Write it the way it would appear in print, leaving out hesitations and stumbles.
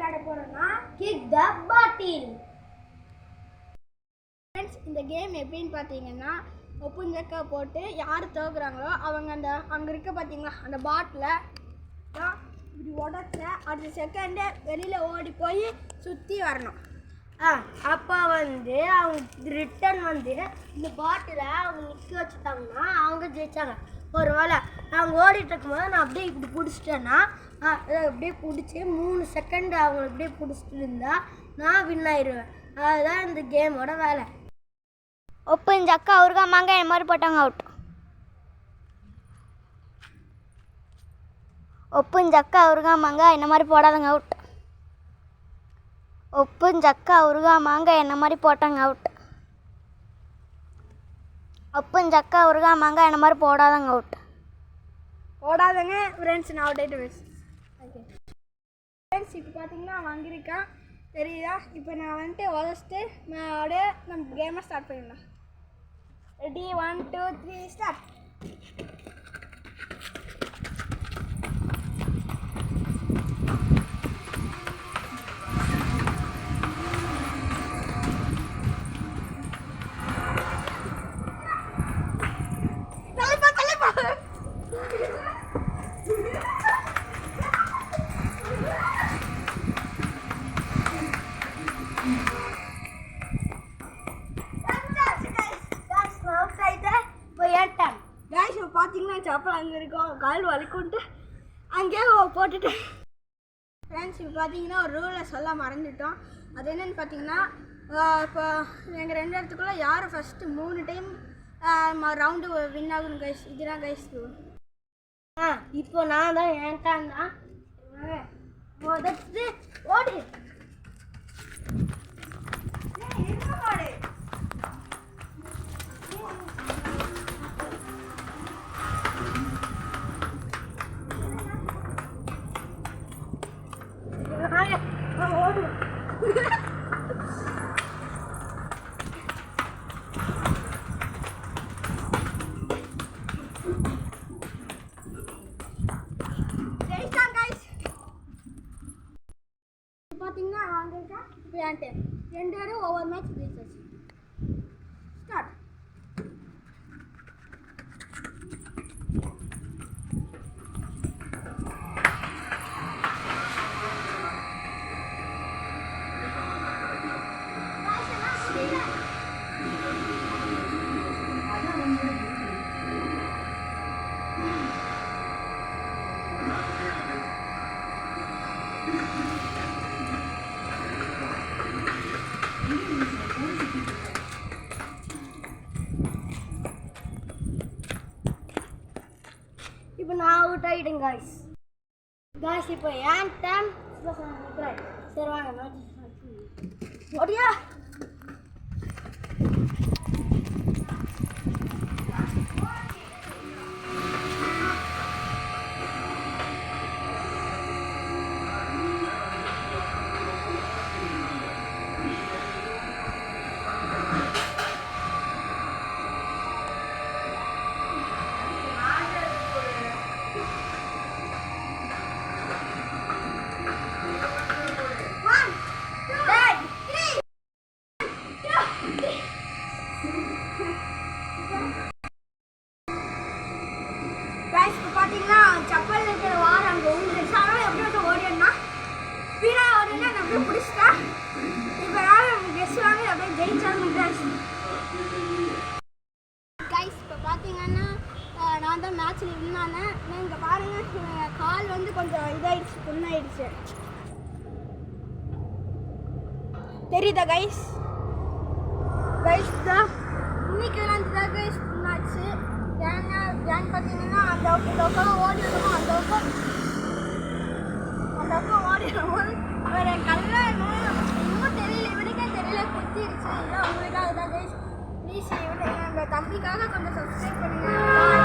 விளையாட போறோம்னா kick the bottle. Friends, இந்த கேம் எப்படின்னு பார்த்தீங்கன்னா ஒப்புஞ்சக்கா போட்டு யார் தோக்குறாங்களோ அவங்க அங்கே இருக்க பார்த்தீங்களா அந்த பாட்டில் இப்படி உடச்ச அடுத்த செகண்டே வெளியில் ஓடி போய் சுற்றி வரணும். அப்போ அவங்க ரிட்டன் இந்த பாட்டிலை அவங்க நிற்க வச்சுட்டாங்கன்னா அவங்க ஜெயிச்சாங்க. ஒரு வேளை அவங்க ஓடிட்டு இருக்கும்போது நான் அப்படியே இப்படி பிடிச்சிட்டேன்னா அப்படியே பிடிச்சி 3 செகண்ட் அவங்க அப்படியே பிடிச்சிட்டு இருந்தா நான் வின் ஆயிடுவேன். அதுதான் இந்த கேமோட வேலை. ஒப்புஞ்சக்கா ஊறுகாய் மாங்காய் என்ன மாதிரி போட்டாங்க அவுட். ஒப்புஞ்சக்கா ஊறுகாய் மாங்காய் என்ன மாதிரி போடாதங்க அவுட். ஒப்புஞ்சக்கா ஊறுகாய் மாங்காய் என்ன மாதிரி போட்டாங்க அவுட். ஒப்புஞ்சக்கா ஊறுகாய் மாங்காய் என்ன மாதிரி போடாதங்க அவுட். போடாதங்க ஃப்ரெண்ட்ஸ், நான் அவுட் ஆகிட்டு பேசு. ஓகே ஃப்ரெண்ட்ஸ், இப்போ பார்த்தீங்கன்னா வாங்கியிருக்கேன் தெரியுதா. இப்போ நான் உதச்சிட்டு அப்படியே நம்ம கேமை ஸ்டார்ட் பண்ணிடலாம். Ready 1 2 3 start. பார்த்தீங்கன்னா சப்பல் அங்கே இருக்கும், கால் வலிக்குன்ட்டு அங்கேயே போட்டுட்டு. ஃப்ரெண்ட்ஸ், இப்போ பார்த்தீங்கன்னா ஒரு ரூலை சொல்ல மறந்துட்டோம். அது என்னென்னு பார்த்தீங்கன்னா இப்போ எங்கள் 2 இடத்துக்குள்ளே யார் ஃபஸ்ட்டு 3 டைம் ரவுண்டு வின் ஆகணும் கைஸ். இதுதான் கைஸ். இப்போ நான் தான் ஏன்டான் தான் முதத்து ஓடி பார்த்தீங்கன்னா வாங்கிருக்கேன். இப்போ என்கிட்ட 2 பேரும் ஒவ்வொரு மேட்ச் ஜெயிச்சாச்சு. ஸ்டார்ட். இப்போ நான் அவுட் ஆகிட்டேன் காய்ஸ். இப்போ ஏன் டைம். சரி வாங்க ஓடியா. பார்த்தீங்கன்னா சப்பல் இருக்கிற வாரம் அங்கே விழுந்துருச்சு. அதனால எப்படி ஓடினா ஸ்பீடாக ஓடினா நான் அப்படியே பிடிச்சிட்டேன். இப்போ யாரும் கெஸ்ட் வாங்கி அப்படியே ஜெயிச்சாலும் கைஸ். இப்போ பார்த்தீங்கன்னா நான் தான் மேட்ச்சில் வின் ஆனேன். இங்கே பாருங்கள், கால் கொஞ்சம் இதாகிடுச்சு, புண்ணாயிடுச்சு. தெரியுதா கைஸ்? தான் இன்னைக்கு தான் கைஸ் புண்ணாச்சு. ஏன்னு பார்த்தீங்கன்னா அந்த பக்கம் ஓடிடுவோம், அந்த பக்கம் ஓடிடும்போது வேறு கல்ல இன்னும் தெரியல, இவனுக்கே தெரியல, குத்திடுச்சு. இதான் உங்களுக்காக தான் கைஸ். ப்ளீஸ் எங்கள் தம்பிக்காக கொஞ்சம் சப்ஸ்கிரைப் பண்ணுங்கள்.